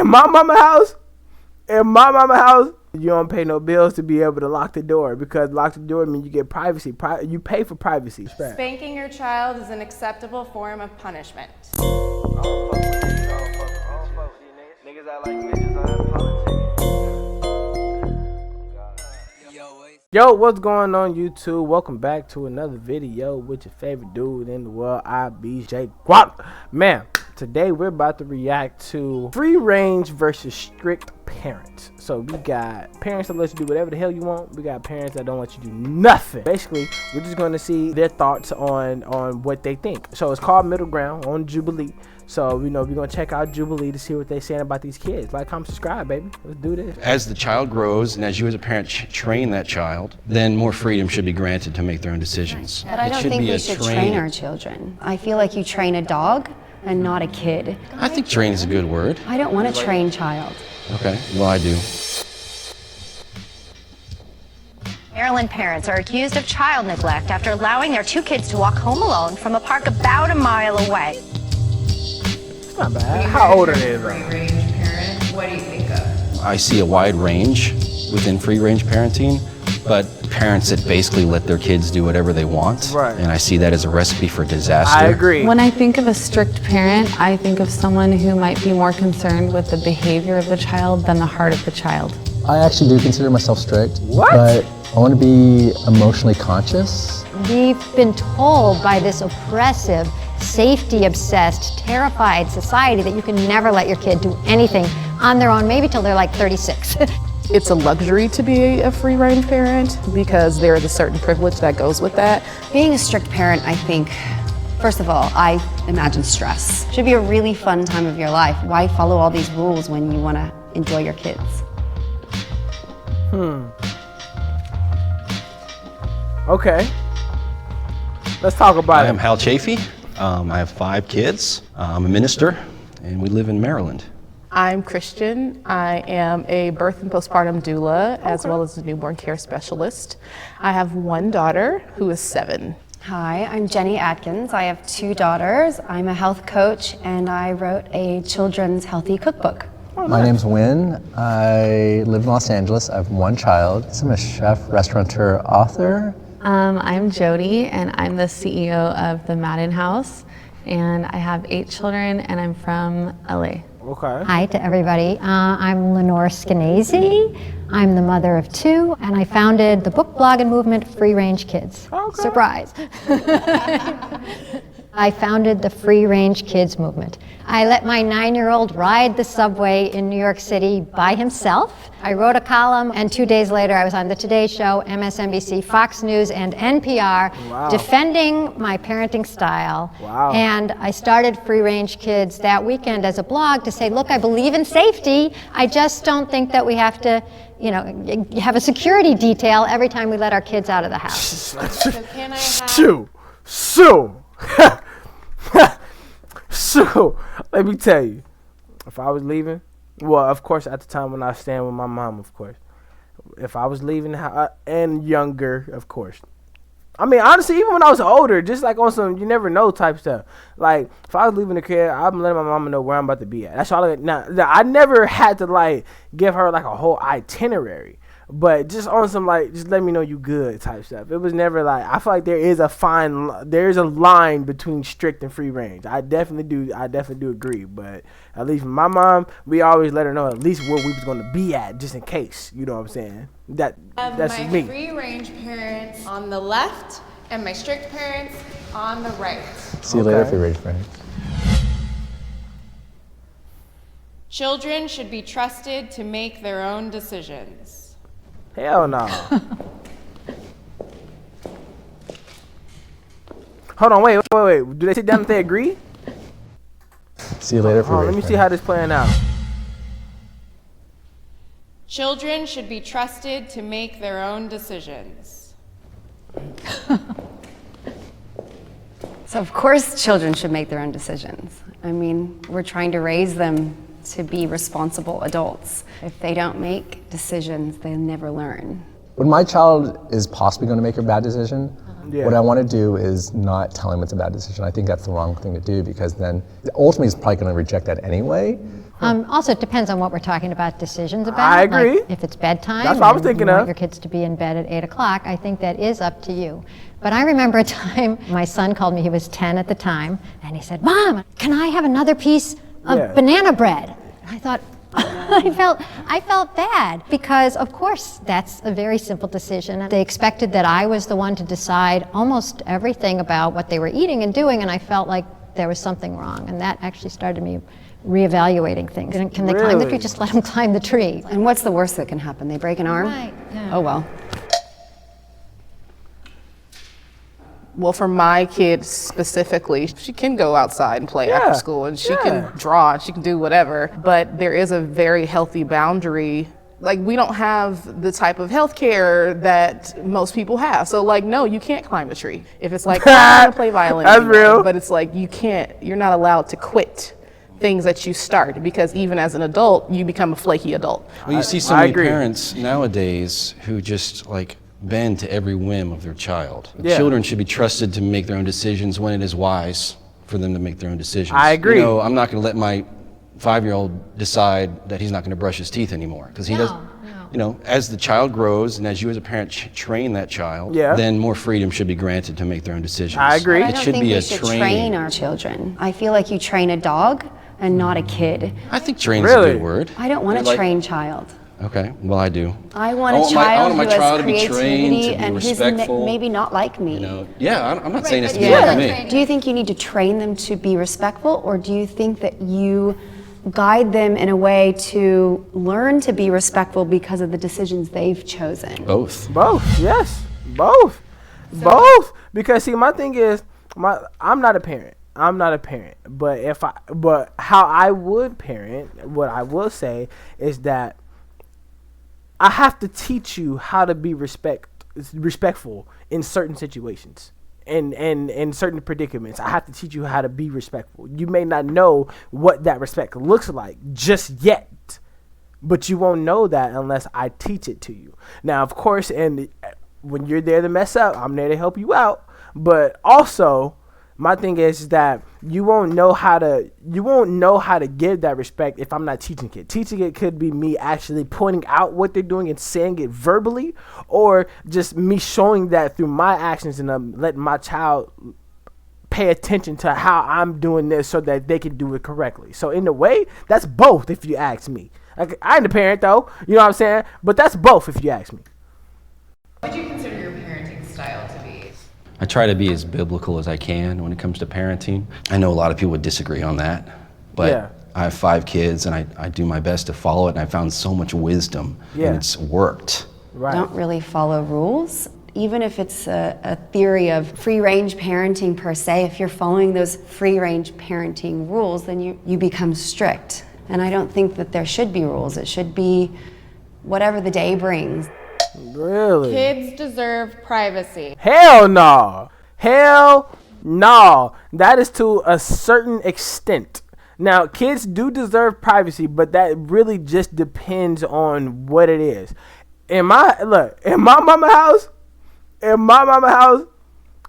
In my mama house, you don't pay no bills to be able to lock the door, because lock the door means you get privacy. You pay for privacy. Spanking your child is an acceptable form of punishment. Yo, what's going on YouTube? Welcome back to another video with your favorite dude in the world, Jay Guap. Man, today we're about to react to free range versus strict parents. So we got parents that let you do whatever the hell you want. We got parents that don't let you do nothing. Basically, we're just going to see their thoughts on what they think. So it's called Middle Ground on Jubilee. So, we're going to check out Jubilee to see what they're saying about these kids. Like, comment, subscribe, baby. Let's do this. As the child grows and as you as a parent train that child, then more freedom should be granted to make their own decisions. But I don't think we should train our children. I feel like you train a dog and not a kid. I think train is a good word. I don't want a trained child. Okay, well I do. Maryland parents are accused of child neglect after allowing their two kids to walk home alone from a park about a mile away. Not bad. How old are they? Free range parent, what do you think of? I see a wide range within free range parenting, but parents that basically let their kids do whatever they want. Right. And I see that as a recipe for disaster. I agree. When I think of a strict parent, I think of someone who might be more concerned with the behavior of the child than the heart of the child. I actually do consider myself strict. What? But I want to be emotionally conscious. We've been told by this oppressive, safety-obsessed, terrified society that you can never let your kid do anything on their own, maybe till they're like 36. It's a luxury to be a free-range parent because there is a certain privilege that goes with that. Being a strict parent, I think, first of all, I imagine stress. It should be a really fun time of your life. Why follow all these rules when you want to enjoy your kids? Okay. Let's talk about it. I am Hal Chafee. I have 5 kids. I'm a minister, and we live in Maryland. I'm Christian. I am a birth and postpartum doula, as well as a newborn care specialist. I have one daughter who is 7. Hi, I'm Jenny Atkins. I have 2 daughters. I'm a health coach, and I wrote a children's healthy cookbook. My name's Wynn. I live in Los Angeles. I have 1 child. I'm a chef, restaurateur, author. I'm Jody, and I'm the CEO of the Madden House, and I have 8 children, and I'm from LA. Okay. Hi to everybody. I'm Lenore Skenazy. I'm the mother of 2, and I founded the book, blog, and movement Free Range Kids. Okay. Surprise. I founded the Free Range Kids movement. I let my 9-year-old ride the subway in New York City by himself. I wrote a column, and 2 days later I was on the Today Show, MSNBC, Fox News, and NPR, defending my parenting style. Wow. And I started Free Range Kids that weekend as a blog to say, look, I believe in safety. I just don't think that we have to, have a security detail every time we let our kids out of the house. So can I have... So, let me tell you, if I was leaving, well, of course, at the time when I was staying with my mom, of course, if I was leaving the house, and younger, of course. I mean, honestly, even when I was older, just like on some you never know type stuff. Like, if I was leaving the crib, I'm letting my mama know where I'm about to be at. That's all I never had to, like, give her, like, a whole itinerary. But just on some, like, just let me know you good type stuff. It was never like, I feel like there is a line between strict and free range. I definitely do agree. But at least my mom, we always let her know at least where we was going to be at, just in case. You know what I'm saying? That's just me. My free range parents on the left and my strict parents on the right. See you later, free range parents. Children should be trusted to make their own decisions. Hell no. Hold on, wait. Do they sit down and they agree? See you later, free range Let me see how this playing out. Children should be trusted to make their own decisions. So of course children should make their own decisions. I mean, we're trying to raise them to be responsible adults. If they don't make decisions, they'll never learn. When my child is possibly going to make a bad decision, what I want to do is not tell him it's a bad decision. I think that's the wrong thing to do, because then ultimately he's probably going to reject that anyway. Also, it depends on what we're talking about decisions about. I agree. Like if it's bedtime, That's what I was and thinking you want of. your kids to be in bed at 8 o'clock, I think that is up to you. But I remember a time my son called me, he was 10 at the time, and he said, "Mom, can I have another piece of banana bread?" And I thought, I felt bad because, of course, that's a very simple decision. They expected that I was the one to decide almost everything about what they were eating and doing, and I felt like there was something wrong, and that actually started me reevaluating things. Can they climb the tree? Just let them climb the tree. And what's the worst that can happen? They break an arm? Right. Yeah. Oh, well. Well, for my kids specifically, she can go outside and play after school, and she can draw, and she can do whatever, but there is a very healthy boundary. Like, we don't have the type of health care that most people have. So, like, no, you can't climb a tree. If it's like, I want to play violin. That's real. But it's like, you're not allowed to quit things that you start, because even as an adult, you become a flaky adult. Well, you see so many parents nowadays who just like bend to every whim of their child. Yeah. Children should be trusted to make their own decisions when it is wise for them to make their own decisions. I agree. You know, I'm not going to let my 5-year-old decide that he's not going to brush his teeth anymore, because he does. You know, as the child grows and as you as a parent train that child, then more freedom should be granted to make their own decisions. I agree. I don't think we should train our children. I feel like you train a dog and not a kid. I think train is a good word. I don't want a trained child. Okay, well, I do. I want a child who has to be trained, creativity to be and who's respectful. maybe not like me. You know, I'm not saying it's to be like me. Do you think you need to train them to be respectful, or do you think that you guide them in a way to learn to be respectful because of the decisions they've chosen? Both. Yes, both. Because see, my thing is, I'm not a parent. But how I would parent, what I will say is that I have to teach you how to be respectful in certain situations. In certain predicaments, I have to teach you how to be respectful. You may not know what that respect looks like just yet, but you won't know that unless I teach it to you. Now, of course, and when you're there to mess up, I'm there to help you out. But also, my thing is that you won't know how to give that respect if I'm not teaching it. Teaching it could be me actually pointing out what they're doing and saying it verbally, or just me showing that through my actions and letting my child pay attention to how I'm doing this so that they can do it correctly. So in a way, that's both if you ask me. Like, I ain't a parent though, you know what I'm saying? But that's both if you ask me. What would you consider your parenting style to be? I try to be as biblical as I can when it comes to parenting. I know a lot of people would disagree on that, but I have 5 kids and I do my best to follow it, and I found so much wisdom and it's worked. Right. Don't really follow rules. Even if it's a theory of free-range parenting per se, if you're following those free-range parenting rules, then you become strict. And I don't think that there should be rules. It should be whatever the day brings. Really? Kids deserve privacy. Hell no. Hell no. That is to a certain extent. Now, kids do deserve privacy, but that really just depends on what it is. In my mama house,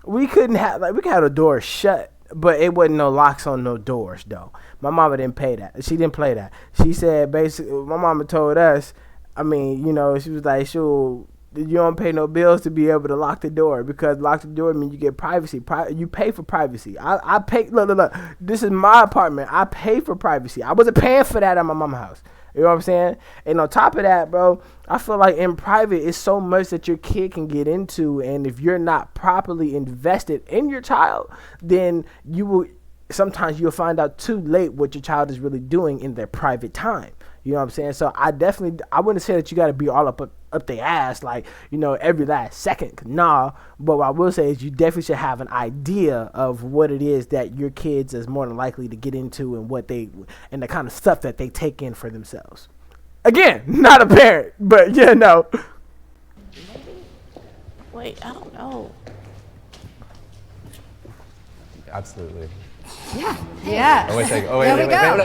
we could have the door shut, but it wasn't no locks on no doors though. My mama didn't pay that. She didn't play that. She said basically, my mama told us, I mean, you know, she was like, you don't pay no bills to be able to lock the door, because lock the door means you get privacy. You pay for privacy. I pay. Look. This is my apartment. I pay for privacy. I wasn't paying for that at my mama's house. You know what I'm saying? And on top of that, bro, I feel like in private, it's so much that your kid can get into, and if you're not properly invested in your child, then sometimes you'll find out too late what your child is really doing in their private time. You know what I'm saying? So I wouldn't say that you got to be all up their ass, like, you know, every last second. Nah, but what I will say is you definitely should have an idea of what it is that your kids is more than likely to get into, and the kind of stuff that they take in for themselves. Again, not a parent, but yeah, no. Wait, I don't know. Absolutely. Yeah. Oh, wait, there we go.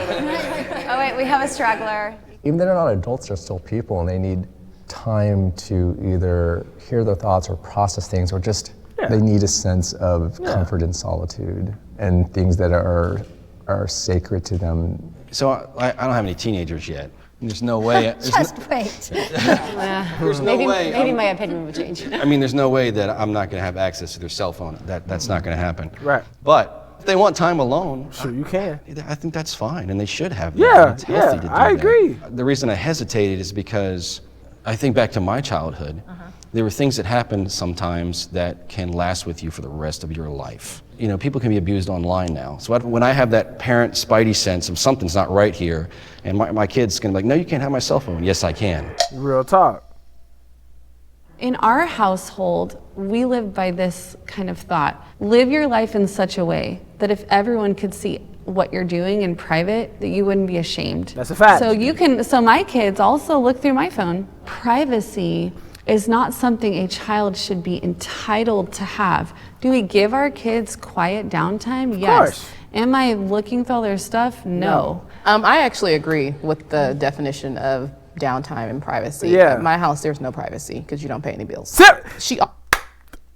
Oh, wait, we have a straggler. Even though they're not adults, they're still people, and they need time to either hear their thoughts or process things, or just they need a sense of comfort and solitude, and things that are are sacred to them. So I don't have any teenagers yet. There's no way. Just wait. There's no way. Maybe my opinion would change. I mean, there's no way that I'm not going to have access to their cell phone. That's not going to happen. Right. But if they want time alone, Sure, you can. I think that's fine, and they should have that. Yeah, It's healthy to do I that. agree. The reason I hesitated is because I think back to my childhood. There were things that happened sometimes that can last with you for the rest of your life. You know, people can be abused online now. So when I have that parent spidey sense of something's not right here, and my kid's gonna be like, no, you can't have my cell phone. Yes, I can. Real talk. In our household, we live by this kind of thought. Live your life in such a way that if everyone could see what you're doing in private, that you wouldn't be ashamed. That's a fact. So my kids also look through my phone. Privacy is not something a child should be entitled to have. Do we give our kids quiet downtime? Yes. Course. Am I looking through all their stuff? No. I actually agree with the definition of downtime and privacy. Yeah. At my house, there's no privacy because you don't pay any bills.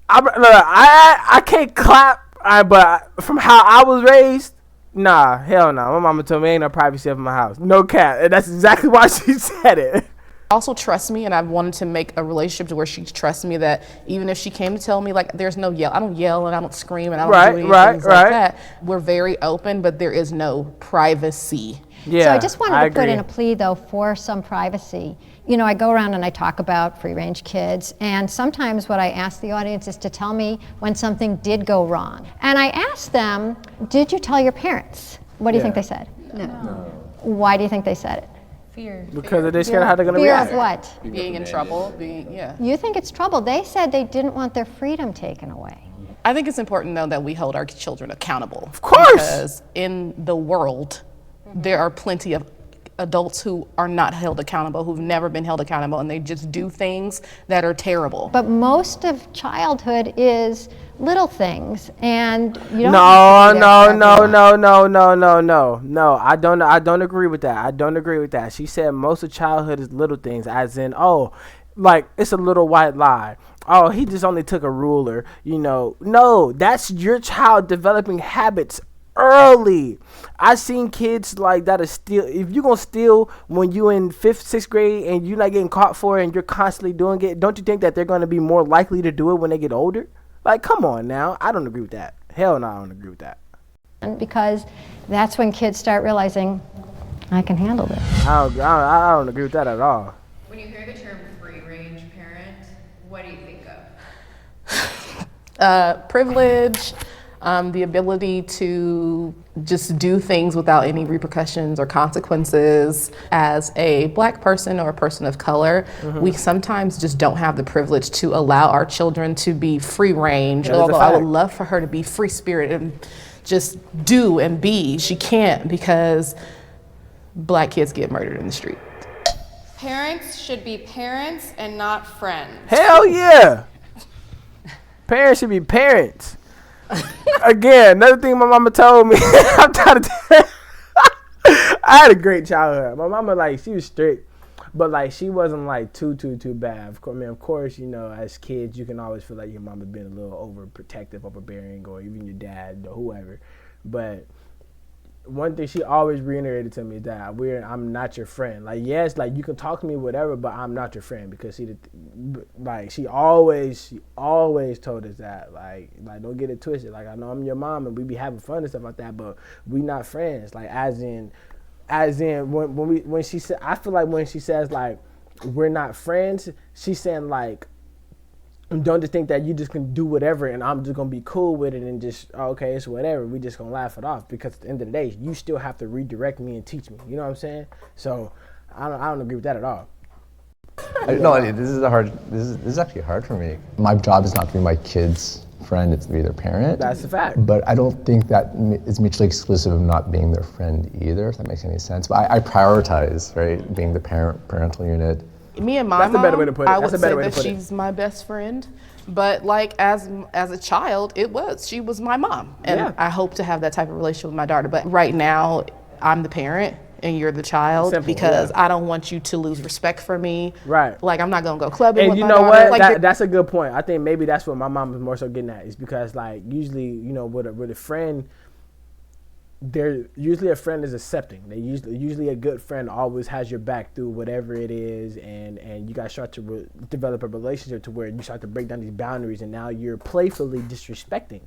I can't clap, but from how I was raised, nah, hell no. My mama told me ain't no privacy up in my house. No cat. And that's exactly why she said it. Also trusts me, and I've wanted to make a relationship to where she trusts me that even if she came to tell me, like, there's no yell, I don't yell and I don't scream and I don't do anything like that. We're very open, but there is no privacy. Yeah, so I just wanted to put in a plea, though, for some privacy. You know, I go around and I talk about free-range kids, and sometimes what I ask the audience is to tell me when something did go wrong. And I ask them, did you tell your parents? What do you think they said? No. Why do you think they said it? Fear. Because they're scared how they're going to react. Fear of what? Being in trouble, You think it's trouble. They said they didn't want their freedom taken away. I think it's important, though, that we hold our children accountable. Of course. Because in the world, there are plenty of adults who are not held accountable, who've never been held accountable, and they just do things that are terrible. But most of childhood is little things, and you don't. No. I don't agree with that. I don't agree with that. She said most of childhood is little things, as in, like it's a little white lie. Oh, he just only took a ruler. You know, no, that's your child developing habits early. I seen kids like that steal. If you gonna steal when you in 5th, 6th grade and you're not getting caught for it and you're constantly doing it, don't you think that they're gonna be more likely to do it when they get older? Like, come on now. I don't agree with that. Hell no, I don't agree with that. Because that's when kids start realizing, I can handle this. I don't agree with that at all. When you hear the term free-range parent, what do you think of? Privilege, the ability to just do things without any repercussions or consequences. As a Black person or a person of color, we sometimes just don't have the privilege to allow our children to be free range. Although I would love for her to be free spirit and just do and be, she can't because Black kids get murdered in the street. Parents should be parents and not friends. Hell yeah. Parents should be parents. Again, another thing my mama told me. I'm trying to I had a great childhood. My mama, like, she was strict, but like she wasn't like too bad. Of course, you know, as kids, you can always feel like your mama being a little overprotective, overbearing, or even your dad or whoever. But one thing she always reiterated to me is that I'm not your friend. Like, yes, like you can talk to me, whatever, but I'm not your friend because she always told us that, like don't get it twisted. Like, I know I'm your mom and we be having fun and stuff like that, but we not friends. Like, as in when she said, I feel like when she says like we're not friends, she's saying like, don't just think that you just can do whatever and I'm just gonna be cool with it and just okay, it's whatever. We just gonna laugh it off because at the end of the day, you still have to redirect me and teach me. You know what I'm saying? So I don't agree with that at all. This is actually hard for me. My job is not to be my kid's friend; it's to be their parent. That's a fact. But I don't think that is mutually exclusive of not being their friend either. If that makes any sense. But I prioritize being the parental unit. Me and my mom, I would say that she's my best friend. But like as a child, she was my mom, and I hope to have that type of relationship with my daughter. But right now, I'm the parent and you're the child because I don't want you to lose respect for me. Right. Like, I'm not gonna go clubbing with my daughter. And you know what? That's a good point. I think maybe that's what my mom is more so getting at, is because like usually, you know, with a friend, they're usually a friend is accepting. They usually a good friend always has your back through whatever it is, and you guys start to develop a relationship to where you start to break down these boundaries, and now you're playfully disrespecting.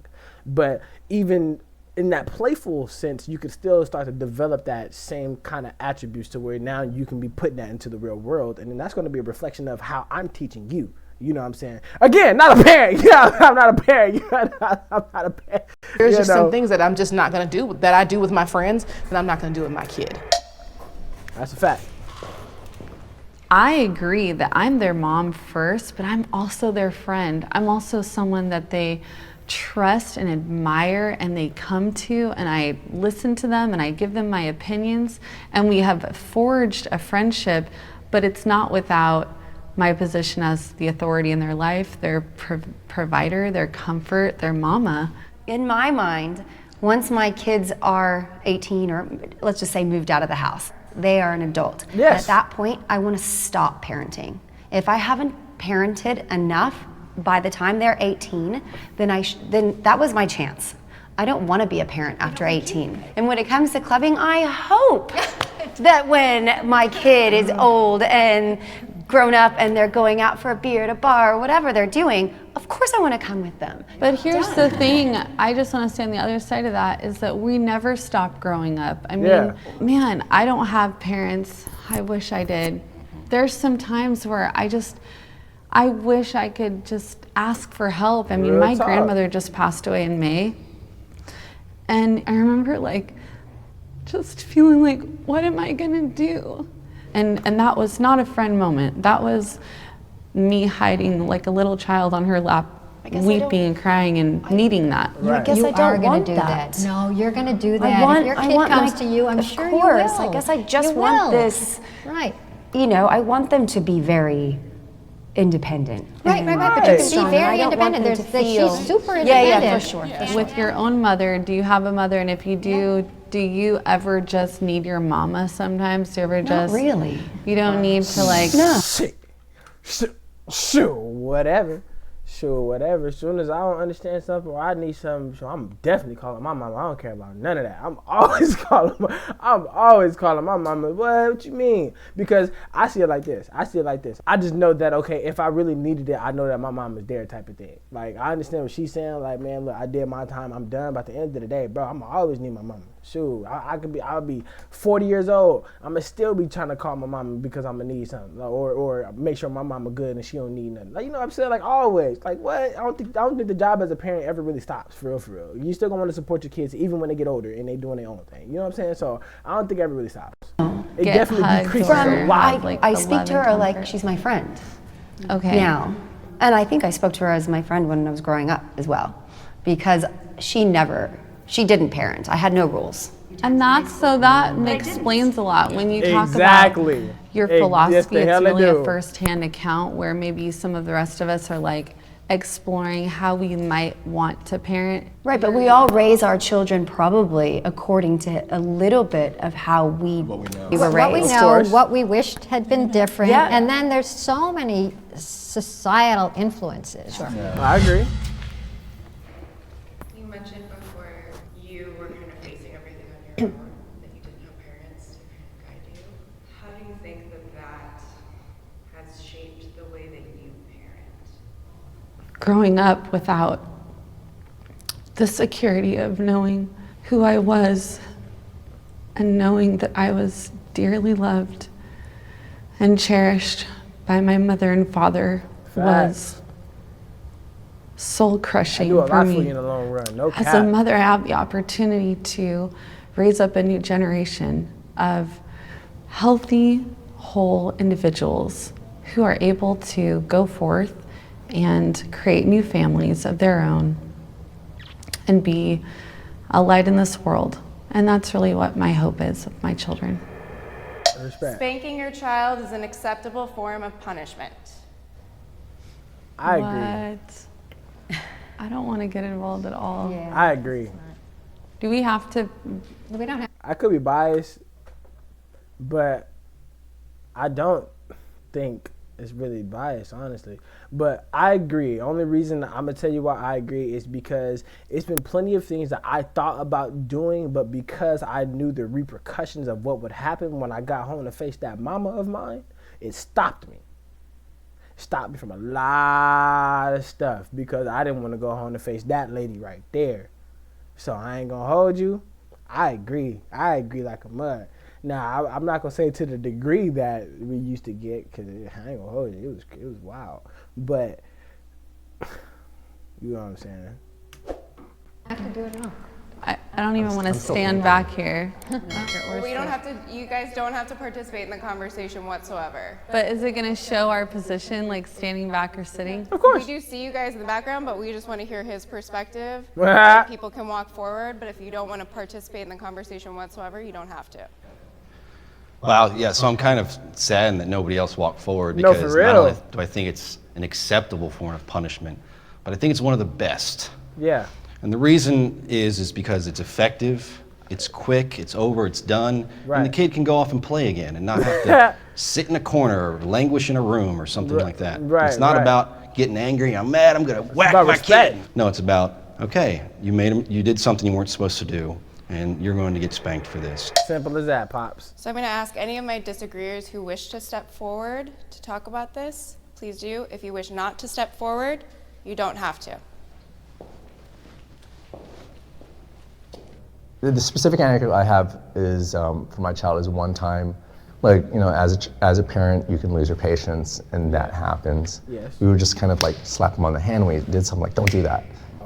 But even in that playful sense, you could still start to develop that same kind of attributes to where now you can be putting that into the real world, and then that's going to be a reflection of how I'm teaching you. You know what I'm saying? Again, not a parent. Yeah, I'm not a parent. I'm not a parent. There's just some things that I'm just not going to do, that I do with my friends, that I'm not going to do with my kid. That's a fact. I agree that I'm their mom first, but I'm also their friend. I'm also someone that they trust and admire, and they come to, and I listen to them, and I give them my opinions, and we have forged a friendship, but it's not without my position as the authority in their life, their provider, their comfort, their mama. In my mind, once my kids are 18, or let's just say moved out of the house, they are an adult. Yes. At that point, I want to stop parenting. If I haven't parented enough by the time they're 18, then that was my chance. I don't want to be a parent after 18. And when it comes to clubbing, I hope that when my kid is old and grown up and they're going out for a beer at a bar or whatever they're doing, of course I want to come with them. But here's the thing, I just want to say on the other side of that is that we never stop growing up. I mean, man, I don't have parents. I wish I did. There's some times where I wish I could just ask for help. I mean, my grandmother just passed away in May. And I remember just feeling like, what am I gonna do? And that was not a friend moment. That was me hiding like a little child on her lap, weeping and crying and needing that. Right. I guess you I don't want do that. No, you're going to do that. If your kid comes to you, I'm sure you will. Of course. I guess I just want this. Right. You know, I want them to be very independent. Right. But you can be very independent. She's super independent. Yeah, for sure. With your own mother, do you have a mother? And if you do, do you ever just need your mama sometimes? Do you ever just... Not really. You don't need to No. Sure, whatever. As soon as I don't understand something or I need something, I'm definitely calling my mama. I don't care about none of that. I'm always calling my mama. What you mean? Because I see it like this. I just know that, okay, if I really needed it, I know that my mom is there type of thing. Like, I understand what she's saying. Like, man, look, I did my time. I'm done. By the end of the day, bro, I'm always need my mama. Shoot, I'll be 40 years old. I'ma still be trying to call my mama because I'ma need something, or make sure my mama good and she don't need nothing. Like, you know what I'm saying? Like, always. Like, what? I don't think the job as a parent ever really stops, for real. You still gonna want to support your kids even when they get older and they doing their own thing. You know what I'm saying? So I don't think it ever really stops. It definitely decreases a lot. I speak to her like she's my friend. Okay. Now, and I think I spoke to her as my friend when I was growing up as well, because she didn't parent. I had no rules. And that explains a lot when you talk about your philosophy. It's really a first-hand account where maybe some of the rest of us are like exploring how we might want to parent. Right, but we all raise our children probably according to a little bit of how we were raised. What we know, what we wished had been different, Yeah. and then there's so many societal influences. Sure. Yeah. I agree. You mentioned before you were kind of facing everything on your own, that you didn't have parents to kind of guide you. How do you think that has shaped the way that you parent? Growing up without the security of knowing who I was and knowing that I was dearly loved and cherished by my mother and father was soul crushing for me. In the long run. No As a mother, I have the opportunity to raise up a new generation of healthy, whole individuals who are able to go forth and create new families of their own and be a light in this world. And that's really what my hope is with my children. Respect. Spanking your child is an acceptable form of punishment. I agree. What? I don't want to get involved at all. Yeah. I agree. Do we have to? We don't have. I could be biased, but I don't think it's really biased, honestly. But I agree. Only reason I'm gonna tell you why I agree is because it's been plenty of things that I thought about doing, but because I knew the repercussions of what would happen when I got home to face that mama of mine, it stopped me. Stopped me from a lot of stuff because I didn't want to go home to face that lady right there. So I ain't gonna hold you. I agree like a mud. Now, I'm not going to say to the degree that we used to get, because I ain't going to hold you. It was wild. But, you know what I'm saying? I can do it all. I don't even want to stand back here. We don't have to, you guys don't have to participate in the conversation whatsoever. But is it going to show our position, like standing back or sitting? Of course. We do see you guys in the background, but we just want to hear his perspective. People can walk forward, but if you don't want to participate in the conversation whatsoever, you don't have to. Wow, yeah, so I'm kind of saddened that nobody else walked forward No, because for real. not only do I think it's an acceptable form of punishment, but I think it's one of the best. Yeah. And the reason is because it's effective, it's quick, it's over, it's done, Right. and the kid can go off and play again and not have to sit in a corner or languish in a room or something like that. Right, it's not right. about getting angry, I'm mad, I'm gonna whack about my respect. kid. No, it's about, okay, you did something you weren't supposed to do, and you're going to get spanked for this. Simple as that, Pops. So I'm going to ask any of my disagreeers who wish to step forward to talk about this, please do. If you wish not to step forward, you don't have to. The specific anecdote I have is for my child is one time, like, you know, as a parent, you can lose your patience, and that happens. Yes. We would just kind of like slap him on the hand when he did something, like, don't do that,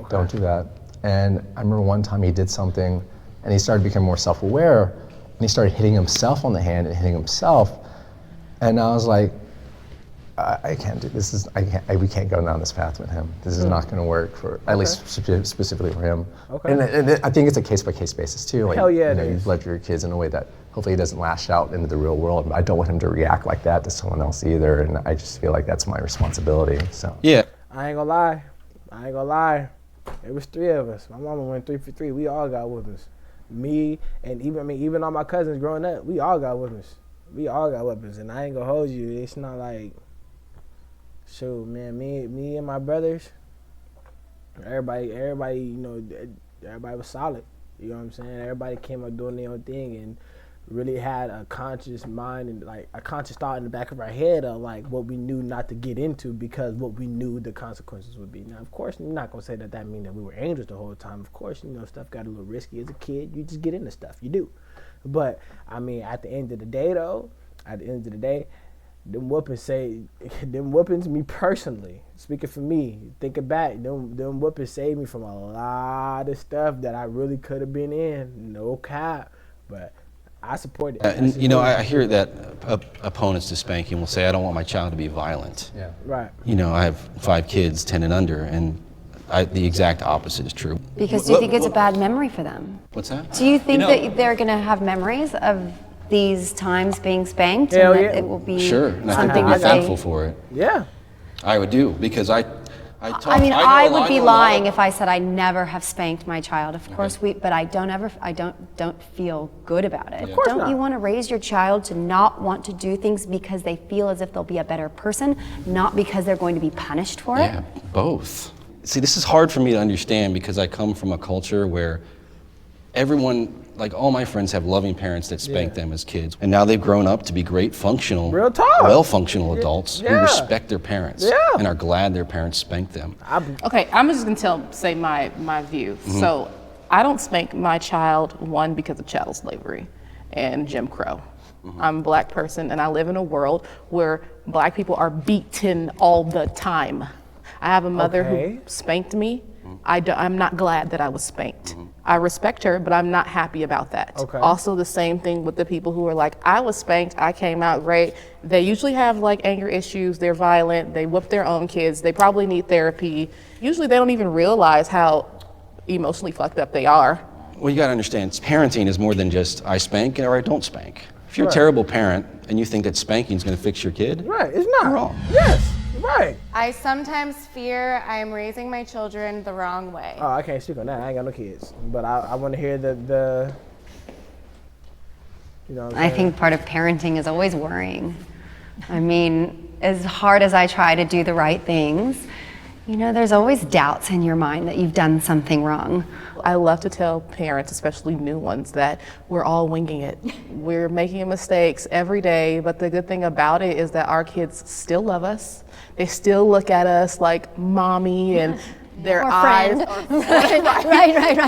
don't do that. And I remember one time he did something, and he started becoming more self-aware, and he started hitting himself on the hand and hitting himself, and I was like, I can't do this. We can't go down this path with him. This is not going to work for, at least specifically for him. Okay. And I think it's a case-by-case basis too. Like, Hell yeah, you know, it you is. love your kids in a way that hopefully he doesn't lash out into the real world. I don't want him to react like that to someone else either, and I just feel like that's my responsibility. So. Yeah. I ain't gonna lie. It was 3 of us. My mama went 3 for 3. We all got weapons. Me and even all my cousins growing up, we all got weapons. And I ain't gonna hold you. It's not like, shoot, man, me and my brothers, everybody, you know, everybody was solid. You know what I'm saying? Everybody came up doing their own thing and really had a conscious mind and like a conscious thought in the back of our head of like what we knew not to get into because what we knew the consequences would be. Now, of course, you're not gonna say that means that we were angels the whole time. Of course, you know, stuff got a little risky as a kid. You just get into stuff, you do. But I mean, at the end of the day, them whoopings, me personally, speaking for me, thinking back, them whoopings saved me from a lot of stuff that I really could have been in, no cap, but I support it. And you know, I hear that opponents to spanking will say, I don't want my child to be violent. Yeah. Right. You know, I have 5 kids, 10 and under, and the exact opposite is true. Because do you think it's a bad memory for them? What's that? Do you think that they're going to have memories of these times being spanked? Hell and yeah. that it will be Sure, and I think something they'd be that thankful for it. Yeah. I would do, because I would be lying if I said I never have spanked my child. Of course but I don't feel good about it. Of course Don't not. you want to raise your child to not want to do things because they feel as if they'll be a better person, not because they're going to be punished for it? Yeah, both. See, this is hard for me to understand because I come from a culture where everyone, like all my friends have loving parents that spank them as kids. And now they've grown up to be great functional, Real talk. well-functional adults who Yeah. respect their parents Yeah. and are glad their parents spanked them. Okay, I'm just gonna say my view. So I don't spank my child, one, because of chattel slavery and Jim Crow. I'm a black person and I live in a world where black people are beaten all the time. I have a mother who spanked me. I'm not glad that I was spanked. I respect her, but I'm not happy about that. Okay. Also the same thing with the people who are like, I was spanked, I came out great. They usually have like anger issues, they're violent, they whoop their own kids, they probably need therapy. Usually they don't even realize how emotionally fucked up they are. Well, you gotta understand, parenting is more than just I spank or I don't spank. If you're a terrible parent and you think that spanking is gonna fix your kid, Right, it's not. you're wrong. Yes, right. I sometimes fear I am raising my children the wrong way. Oh, I can't speak on that. I ain't got no kids. But I want to hear the you know what I'm I saying? think part of parenting is always worrying. I mean, as hard as I try to do the right things, you know, there's always doubts in your mind that you've done something wrong. I love to tell parents, especially new ones, that we're all winging it. We're making mistakes every day, but the good thing about it is that our kids still love us. They still look at us like mommy, and their Or eyes friend.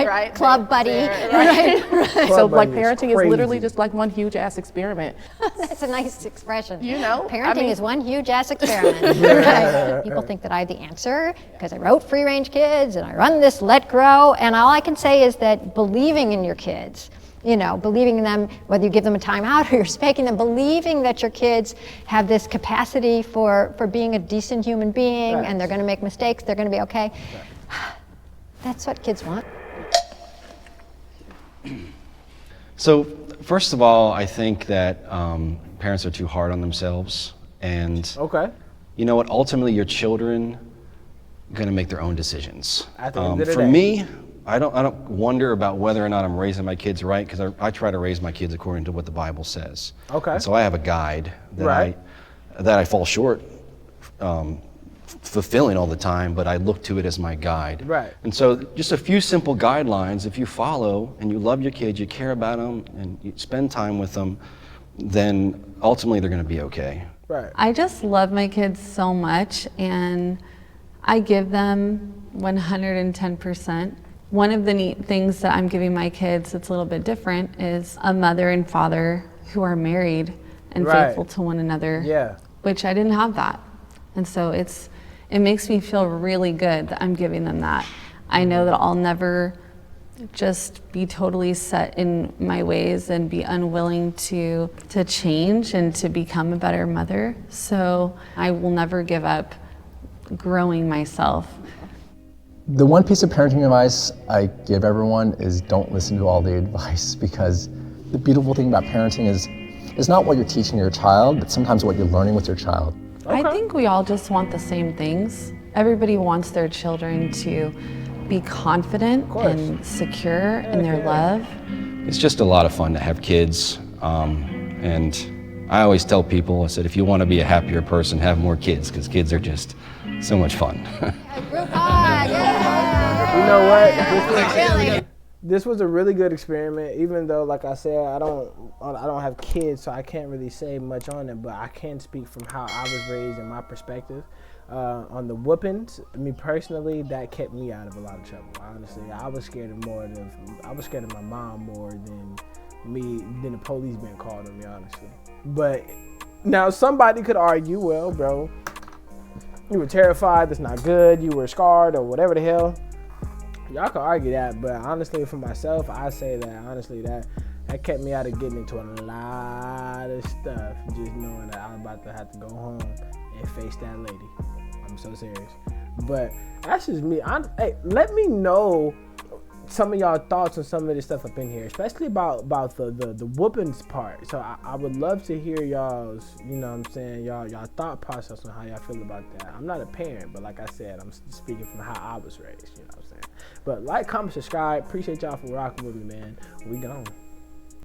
Right. Club buddy. Right. So Club like buddy is parenting is literally crazy. just like one huge ass experiment. That's a nice expression. You know, Parenting is one huge ass experiment. Right. People think that I have the answer because I wrote Free Range Kids and I run this Let Grow, and all I can say is that believing in your kids, you know, believing in them, whether you give them a timeout or you're spanking them, believing that your kids have this capacity for being a decent human being, and they're going to make mistakes, they're going to be okay. That's what kids want. So first of all, I think that parents are too hard on themselves, and you know what? Ultimately, your children are going to make their own decisions. At the end of the For day. me, I don't wonder about whether or not I'm raising my kids right, because I try to raise my kids according to what the Bible says. And so I have a guide that I fall short fulfilling all the time, but I look to it as my guide. And so just a few simple guidelines, if you follow and you love your kids, you care about them, and you spend time with them, then ultimately they're going to be okay. I just love my kids so much, and I give them 110%. One of the neat things that I'm giving my kids that's a little bit different is a mother and father who are married and faithful to one another, which I didn't have that. And so it makes me feel really good that I'm giving them that. I know that I'll never just be totally set in my ways and be unwilling to change and to become a better mother. So I will never give up growing myself. The one piece of parenting advice I give everyone is don't listen to all the advice, because the beautiful thing about parenting is not what you're teaching your child, but sometimes what you're learning with your child. I think we all just want the same things. Everybody wants their children to be confident and secure in their love. It's just a lot of fun to have kids, and I always tell people, I said, if you want to be a happier person, have more kids, because kids are just so much fun. You know what? This was a really good experiment, even though, like I said, I don't have kids, so I can't really say much on it, but I can speak from how I was raised and my perspective. On the whoopings, me personally, that kept me out of a lot of trouble. Honestly, I was scared of my mom more than the police being called on me, honestly. But now somebody could argue, well, bro, you were terrified, that's not good, you were scarred, or whatever the hell. Y'all can argue that, but honestly, for myself, I say that honestly that kept me out of getting into a lot of stuff, just knowing that I was about to have to go home and face that lady. I'm so serious. But that's just me. Hey, let me know some of y'all thoughts on some of this stuff up in here, especially about the whoopings part. So I would love to hear y'all's, you know what I'm saying, y'all thought process on how y'all feel about that. I'm not a parent, but like I said, I'm speaking from how I was raised, you know what I'm saying. But like, comment, subscribe. Appreciate y'all for rocking with me, man. We gone.